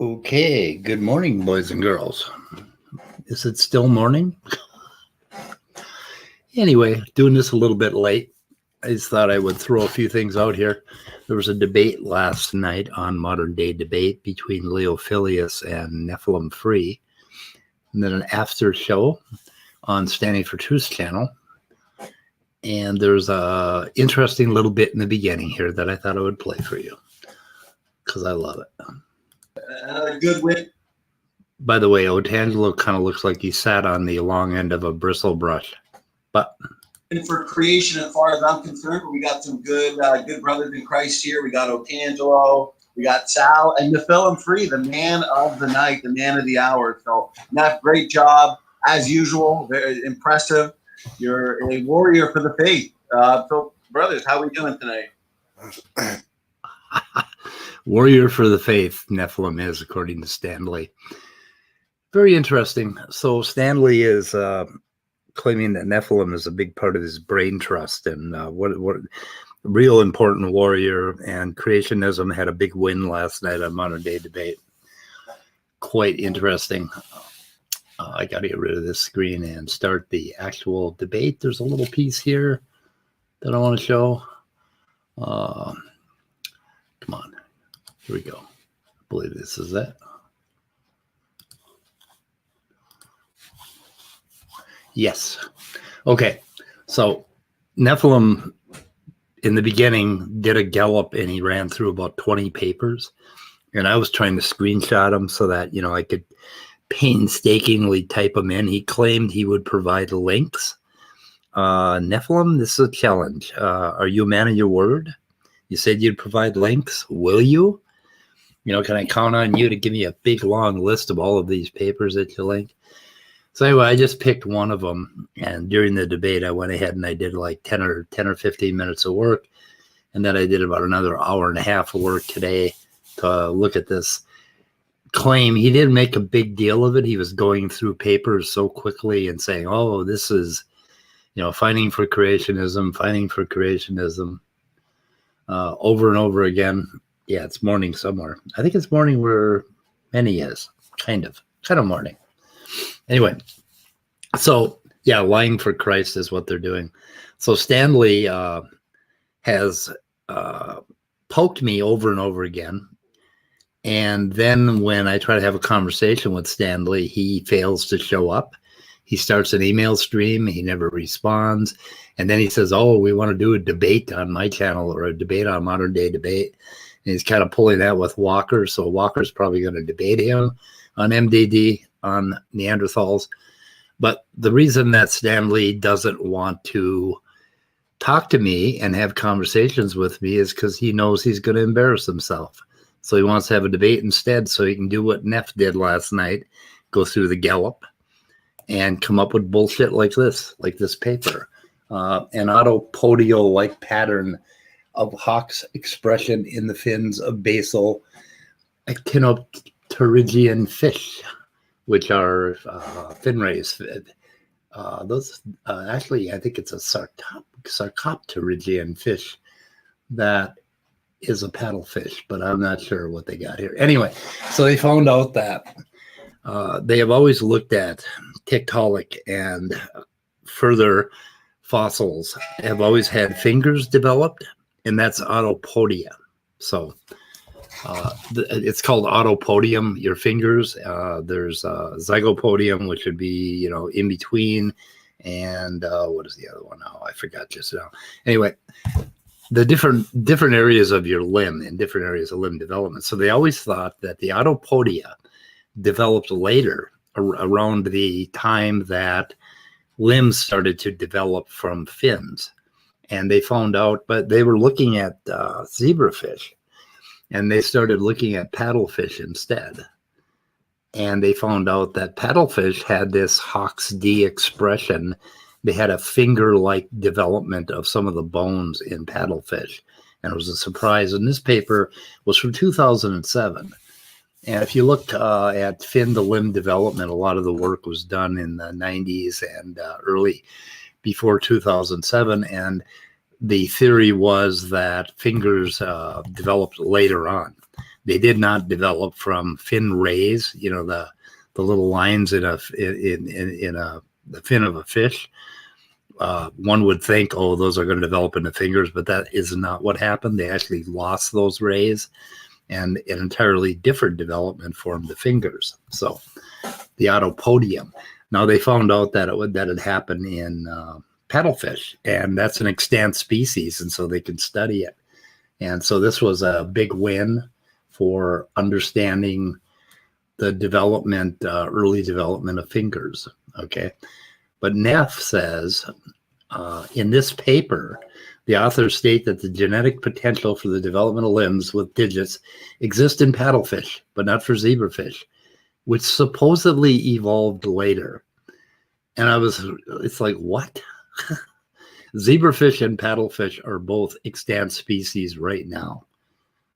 Okay, good morning, boys and girls. Is it still morning? Anyway, doing this a little bit late. I just thought I would throw a few things out here. There was a debate last night on Modern Day Debate between Leophilius and Nephilim Free, and then an after show on Standing for Truth's channel. And there's a interesting little bit in the beginning here that I thought I would play for you because I love it. Good win. By the way, Otangelo kind of looks like he sat on the long end of a bristle brush. But for creation, as far as I'm concerned, we got some good brothers in Christ here. We got Otangelo, we got Sal, and Nephilim Free, the man of the night, the man of the hour. So, Neph, great job as usual. Very impressive. You're a warrior for the faith. So, brothers, how are we doing tonight? Warrior for the faith, Nephilim is, according to Stanley. Very interesting. So Stanley is claiming that Nephilim is a big part of his brain trust, and what real important warrior. And creationism had a big win last night on Modern Day Debate. Quite interesting. I got to get rid of this screen and start the actual debate. There's a little piece here that I want to show. Come on. Here we go. I believe this is it. Yes. Okay. So Nephilim in the beginning did a Gallup, and he ran through about 20 papers. And I was trying to screenshot them so that, I could painstakingly type them in. He claimed he would provide links. Nephilim, this is a challenge. Are you a man of your word? You said you'd provide links. Will you? Can I count on you to give me a big, long list of all of these papers that you link? So anyway, I just picked one of them. And during the debate, I went ahead and I did like 10 or 15 minutes of work. And then I did about another hour and a half of work today to look at this claim. He didn't make a big deal of it. He was going through papers so quickly and saying, oh, this is, fighting for creationism, over and over again. Yeah, it's morning somewhere. I think it's morning where Manny is. Kind of morning. Anyway, so yeah, lying for Christ is what they're doing. So Stanley has poked me over and over again. And then when I try to have a conversation with Stanley, he fails to show up. He starts an email stream. He never responds. And then he says, oh, we want to do a debate on my channel, or a debate on Modern Day Debate. And he's kind of pulling that with Walker. So Walker's probably going to debate him on MDD, on Neanderthals. But the reason that Stanley doesn't want to talk to me and have conversations with me is because he knows he's going to embarrass himself. So he wants to have a debate instead, so he can do what Neph did last night, go through the Gallup and come up with bullshit like this paper. An autopodial-like pattern of Hawk's expression in the fins of basal actinopterygian fish, which are fin rays. Those actually, I think it's a sarcopterygian fish that is a paddlefish, but I'm not sure what they got here. Anyway, so they found out that they have always looked at Tiktaalik, and further fossils have always had fingers developed, and that's autopodia. So it's called autopodium, your fingers. There's zygopodium, which would be, in between. And what is the other one? Oh, I forgot just now. Anyway, the different areas of your limb and different areas of limb development. So they always thought that the autopodia developed later, around the time that limbs started to develop from fins. And they found out, but they were looking at zebrafish, and they started looking at paddlefish instead. And they found out that paddlefish had this Hawk's D expression. They had a finger-like development of some of the bones in paddlefish. And it was a surprise. And this paper was from 2007. And if you look at fin to limb development, a lot of the work was done in the 90s and early before 2007. And the theory was that fingers developed later on. They did not develop from fin rays, the little lines in the fin of a fish. One would think, oh, those are going to develop into fingers, but that is not what happened. They actually lost those rays, and an entirely different development formed the fingers. So the autopodium. Now they found out that it happened in paddlefish, and that's an extant species, and so they could study it. And so this was a big win for understanding the development, early development of fingers. Okay. But Neph says in this paper, the authors state that the genetic potential for the development of limbs with digits exists in paddlefish, but not for zebrafish, which supposedly evolved later. And it's like, what? Zebrafish and paddlefish are both extant species right now.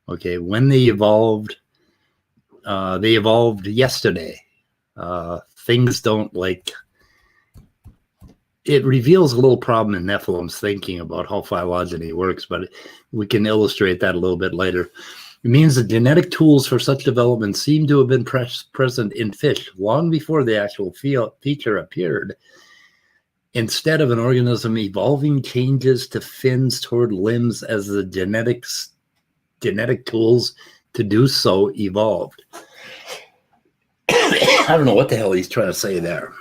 Okay, when they evolved yesterday. Things don't it reveals a little problem in Nephilim's thinking about how phylogeny works, but we can illustrate that a little bit later. It means the genetic tools for such development seem to have been present in fish long before the actual feature appeared. Instead of an organism evolving changes to fins toward limbs as the genetic tools to do so evolved. I don't know what the hell he's trying to say there.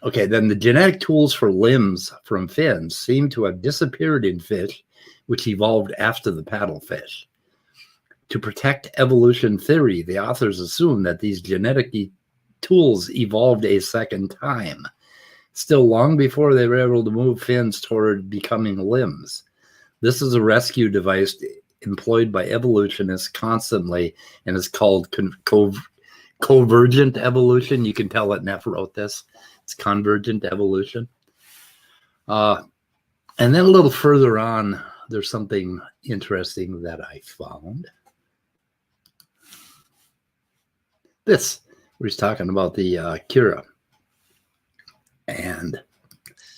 Okay, then the genetic tools for limbs from fins seem to have disappeared in fish, which evolved after the paddlefish. To protect evolution theory, the authors assume that these genetic tools evolved a second time, still long before they were able to move fins toward becoming limbs. This is a rescue device employed by evolutionists constantly and is called convergent evolution. You can tell that Neph wrote this. It's convergent evolution. And then a little further on, there's something interesting that I found. This, where he's talking about the Kira. And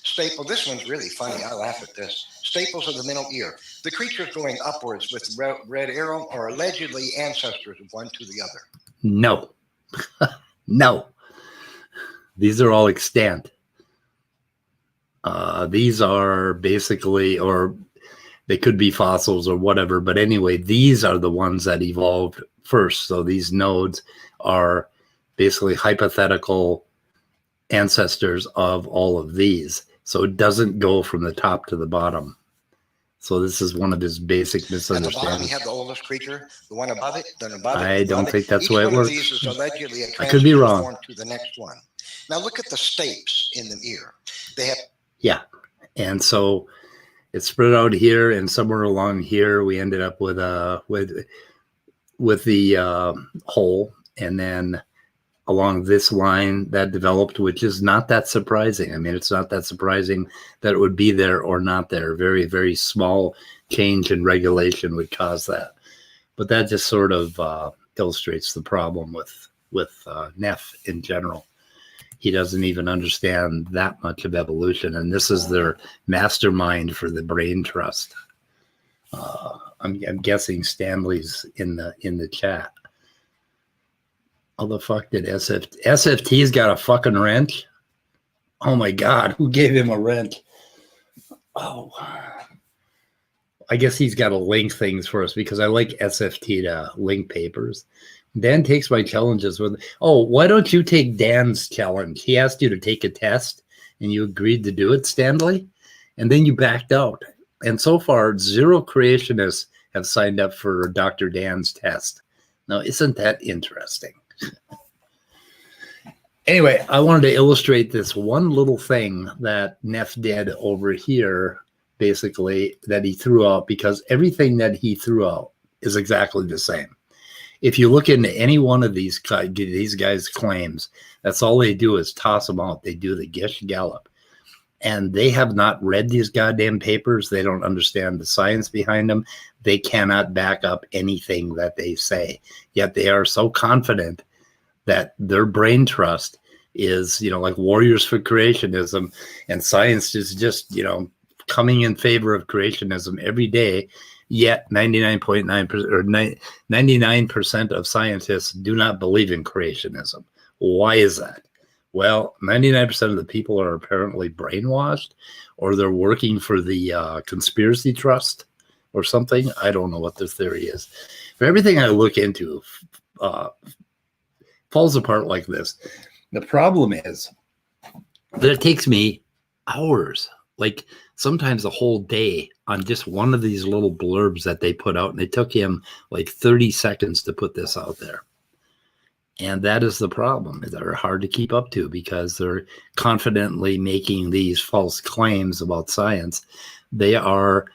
staple, this one's really funny. I laugh at this. Staples of the middle ear. The creatures going upwards with red arrow are allegedly ancestors of one to the other. No. No. These are all extant. These are basically, or they could be fossils or whatever, but anyway, these are the ones that evolved first. So these nodes are basically hypothetical ancestors of all of these. So it doesn't go from the top to the bottom. So this is one of his basic misunderstandings. At the bottom, you have the oldest creature, the one above it, then above it. I don't think that's the way it works. Each one of these is allegedly a I could be wrong. To the next one. Now look at the stapes in the ear. They have. Yeah, and so it's spread out here, and somewhere along here we ended up with the hole, and then along this line that developed, which is not that surprising. I mean, it's not that surprising that it would be there or not there. Very, very small change in regulation would cause that. But that just sort of illustrates the problem with Neph in general. He doesn't even understand that much of evolution, and this is their mastermind for the brain trust. I'm guessing Stanley's in the chat. How the fuck did SFT's got a fucking wrench? Oh my God, who gave him a wrench? Oh, I guess he's got to link things for us because I like SFT to link papers. Dan takes my challenges with, oh, why don't you take Dan's challenge? He asked you to take a test and you agreed to do it, Stanley, and then you backed out. And so far, 0 creationists have signed up for Dr. Dan's test. Now, isn't that interesting? Anyway, I wanted to illustrate this one little thing that Neph did over here, basically, that he threw out, because everything that he threw out is exactly the same. If you look into any one of these guys' claims, that's all they do is toss them out. They do the Gish Gallop. And they have not read these goddamn papers. They don't understand the science behind them. They cannot back up anything that they say. Yet they are so confident that their brain trust is, like warriors for creationism, and science is just, coming in favor of creationism every day. Yet 99.9% or 99% of scientists do not believe in creationism. Why is that? Well, 99% of the people are apparently brainwashed, or they're working for the conspiracy trust or something. I don't know what their theory is. But everything I look into falls apart like this. The problem is that it takes me hours, like sometimes a whole day, on just one of these little blurbs that they put out. And it took him like 30 seconds to put this out there. And that is the problem. They're hard to keep up to because they're confidently making these false claims about science. They are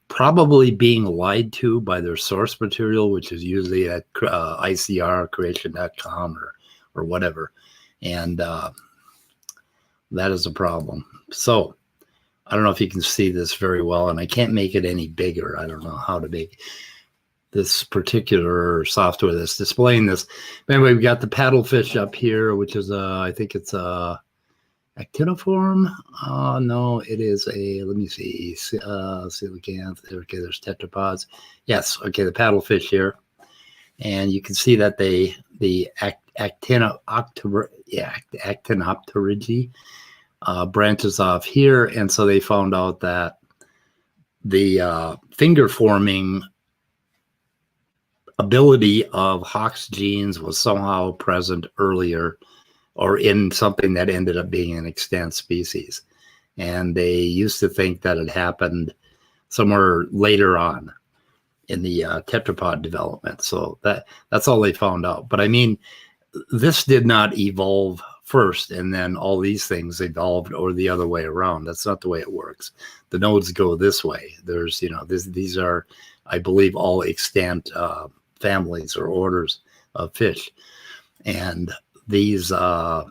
probably being lied to by their source material, which is usually at icrcreation.com or whatever. And that is a problem. So I don't know if you can see this very well, and I can't make it any bigger. I don't know how to make this particular software that's displaying this. But anyway, we got the paddlefish up here, which is I think it's a actiniform. No, it is a, let me see, coelacanth. Okay, there's tetrapods. Yes, okay, the paddlefish here. And you can see that the actinopterygy branches off here. And so they found out that the finger forming ability of Hox genes was somehow present earlier, or in something that ended up being an extant species. And they used to think that it happened somewhere later on in the tetrapod development. So that's all they found out. But I mean, this did not evolve first and then all these things evolved, or the other way around. That's not the way it works. The nodes go this way. There's, these are, I believe, all extant families or orders of fish. And these teleos,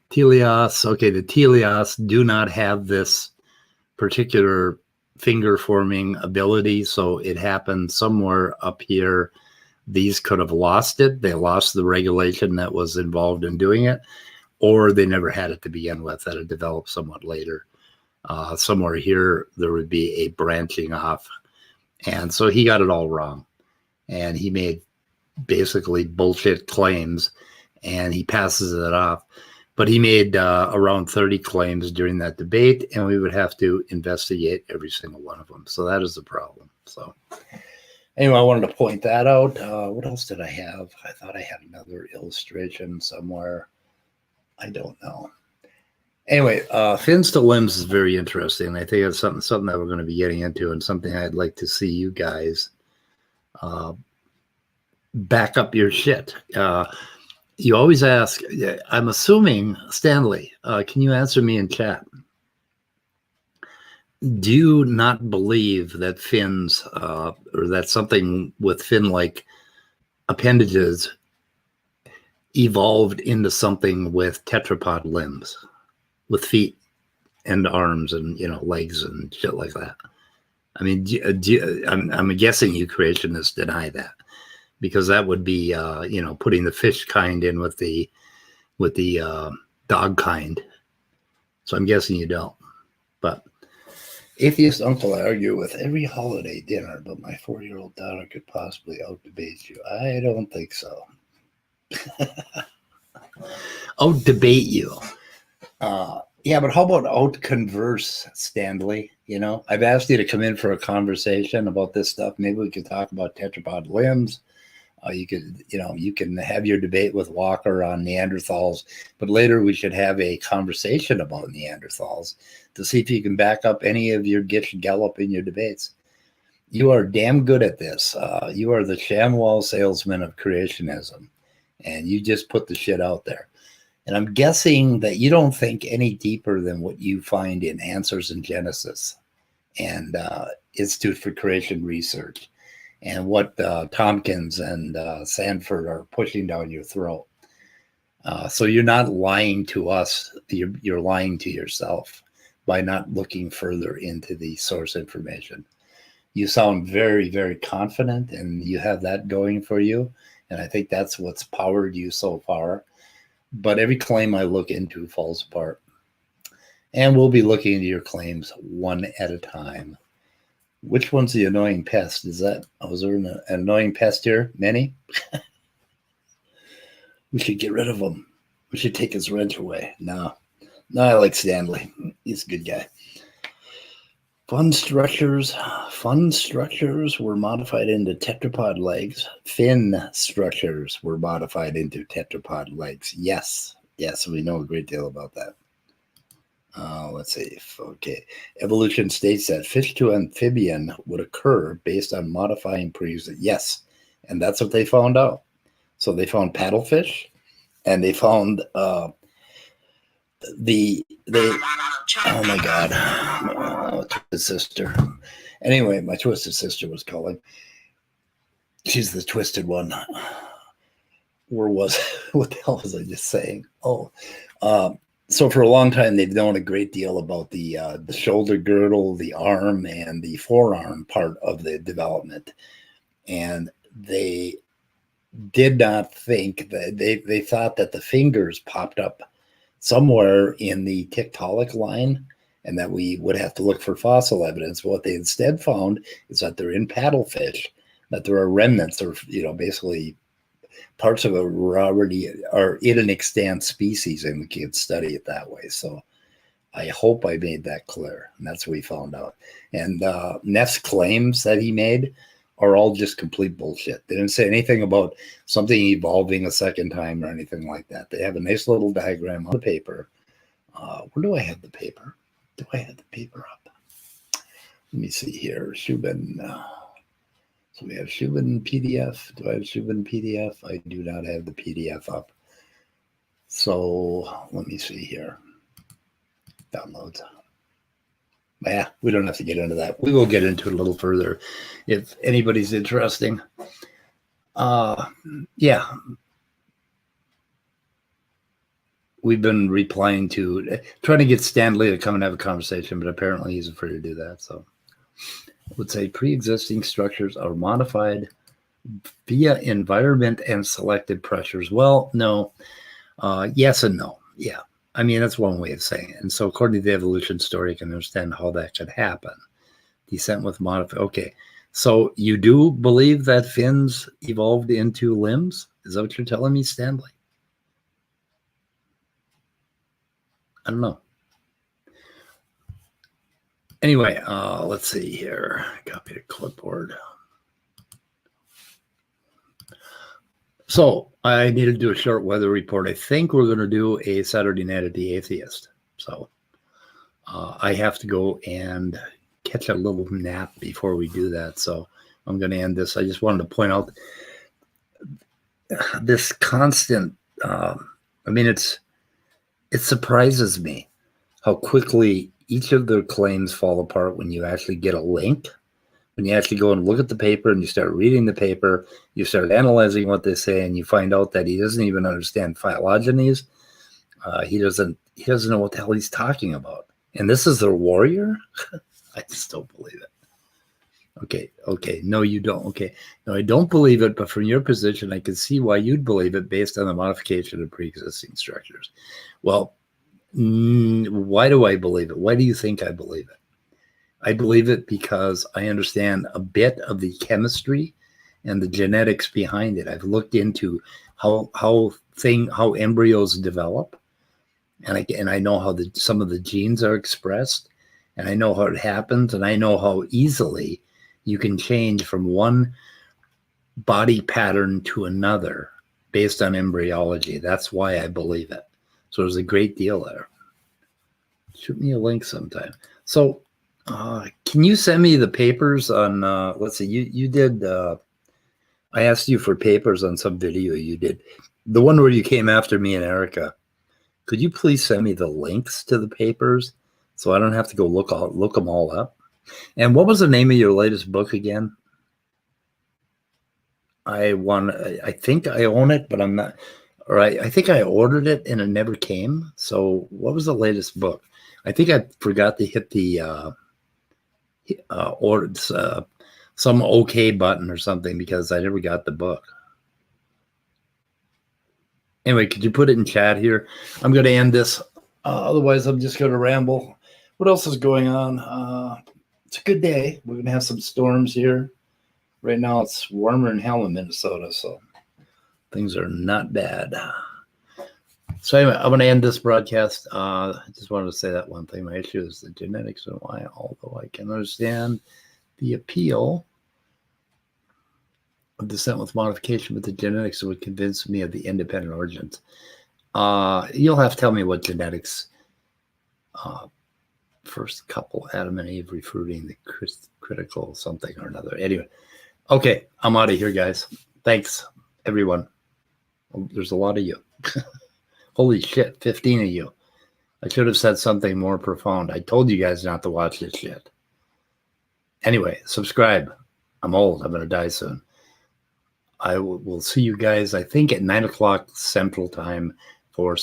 the teleos do not have this particular finger forming ability. So it happened somewhere up here. These could have lost it. They lost the regulation that was involved in doing it, or they never had it to begin with, that it developed somewhat later. Somewhere here, there would be a branching off. And so he got it all wrong. And he made basically bullshit claims, and he passes it off. But he made around 30 claims during that debate, and we would have to investigate every single one of them. So that is the problem. So anyway, I wanted to point that out. What else did I have? I thought I had another illustration somewhere. I don't know. Anyway, fins to limbs is very interesting. I think it's something that we're going to be getting into, and something I'd like to see you guys back up your shit. You always ask, I'm assuming, Stanley, can you answer me in chat? Do you not believe that fins, or that something with fin-like appendages evolved into something with tetrapod limbs, with feet and arms and, legs and shit like that? I mean, I'm guessing you creationists deny that, because that would be, putting the fish kind in with the dog kind. So I'm guessing you don't. But atheist uncle, I argue with every holiday dinner, but my 4-year-old daughter could possibly out-debate you. I don't think so. Out-debate you. Yeah, but how about out-converse, Stanley? I've asked you to come in for a conversation about this stuff. Maybe we could talk about tetrapod limbs. You can have your debate with Walker on Neanderthals, but later we should have a conversation about Neanderthals to see if you can back up any of your Gish Gallop in your debates. You are damn good at this. You are the ShamWow salesman of creationism, and you just put the shit out there. And I'm guessing that you don't think any deeper than what you find in Answers in Genesis and Institute for Creation Research, and what Tompkins and Sanford are pushing down your throat. So you're not lying to us. You're lying to yourself by not looking further into the source information. You sound very, very confident, and you have that going for you. And I think that's what's powered you so far. But every claim I look into falls apart. And we'll be looking into your claims one at a time. Which one's the annoying pest? Is that, was there an annoying pest here? Many? We should get rid of him. We should take his wrench away. No, I like Stanley. He's a good guy. Fun structures were modified into tetrapod legs. Fin structures were modified into tetrapod legs. Yes, we know a great deal about that. Let's see. Okay. Evolution states that fish to amphibian would occur based on modifying previous. Yes, and that's what they found out. So they found paddlefish, and they found oh my God, my twisted sister. Anyway, my twisted sister was calling. She's the twisted one. What the hell was I just saying? So for a long time, they've known a great deal about the shoulder girdle, the arm, and the forearm part of the development. And they did not think that they thought that the fingers popped up somewhere in the Tiktaalik line and that we would have to look for fossil evidence. What they instead found is that they're in paddlefish, that there are remnants or, basically parts of it already are in an extant species, and we can study it that way. So I hope I made that clear. And that's what we found out. And Neph's claims that he made are all just complete bullshit. They didn't say anything about something evolving a second time or anything like that. They have a nice little diagram on the paper. Where do I have the paper? Do I have the paper up? Let me see here. Shubin. So we have Shubin PDF. Do I have Shubin PDF? I do not have the PDF up. So let me see here. Downloads. Yeah, we don't have to get into that. We will get into it a little further if anybody's interesting. Yeah. We've been replying to, trying to get Stanley to come and have a conversation, but apparently he's afraid to do that. So I would say pre-existing structures are modified via environment and selected pressures. Well, no. Yes and no. Yeah. I mean, that's one way of saying it. And so according to the evolution story, you can understand how that could happen. Descent with modified. Okay. So you do believe that fins evolved into limbs? Is that what you're telling me, Stanley? I don't know. Anyway, let's see here. Copy to clipboard. So I need to do a short weather report. I think we're going to do a Saturday Night at the Atheist. So I have to go and catch a little nap before we do that. So I'm going to end this. I just wanted to point out this constant, I mean, it surprises me how quickly each of their claims fall apart when you actually get a link. When you actually go and look at the paper and you start reading the paper, you start analyzing what they say, and you find out that he doesn't even understand phylogenies. He doesn't know what the hell he's talking about. And this is their warrior? I just don't believe it. Okay. No, you don't. Okay. No, I don't believe it, but from your position, I can see why you'd believe it based on the modification of pre-existing structures. Well, why do I believe it? Why do you think I believe it? I believe it because I understand a bit of the chemistry and the genetics behind it. I've looked into how embryos develop, and I know how some of the genes are expressed, and I know how it happens, and I know how easily you can change from one body pattern to another based on embryology. That's why I believe it. So there's a great deal there. Shoot me a link sometime. So can you send me the papers on, let's see, you did, I asked you for papers on some video you did. The one where you came after me and Erica. Could you please send me the links to the papers so I don't have to go look them all up? And what was the name of your latest book again? I think I own it, but I'm not, or I think I ordered it and it never came. So what was the latest book? I think I forgot to hit the, ordered some okay button or something because I never got the book. Anyway, could you put it in chat here? I'm going to end this. Otherwise, I'm just going to ramble. What else is going on? it's a good day. We're going to have some storms here. Right now it's warmer than hell in Minnesota, so things are not bad. So anyway, I'm going to end this broadcast. I just wanted to say that one thing. My issue is the genetics and why, although I can understand the appeal of descent with modification, but the genetics would convince me of the independent origins. You'll have to tell me what genetics, first couple, Adam and Eve refuting the critical something or another. Anyway, okay, I'm out of here, guys. Thanks, everyone. There's a lot of you. Holy shit, 15 of you. I should have said something more profound. I told you guys not to watch this shit. Anyway, subscribe. I'm old. I'm going to die soon. I will see you guys, I think, at 9 o'clock Central Time for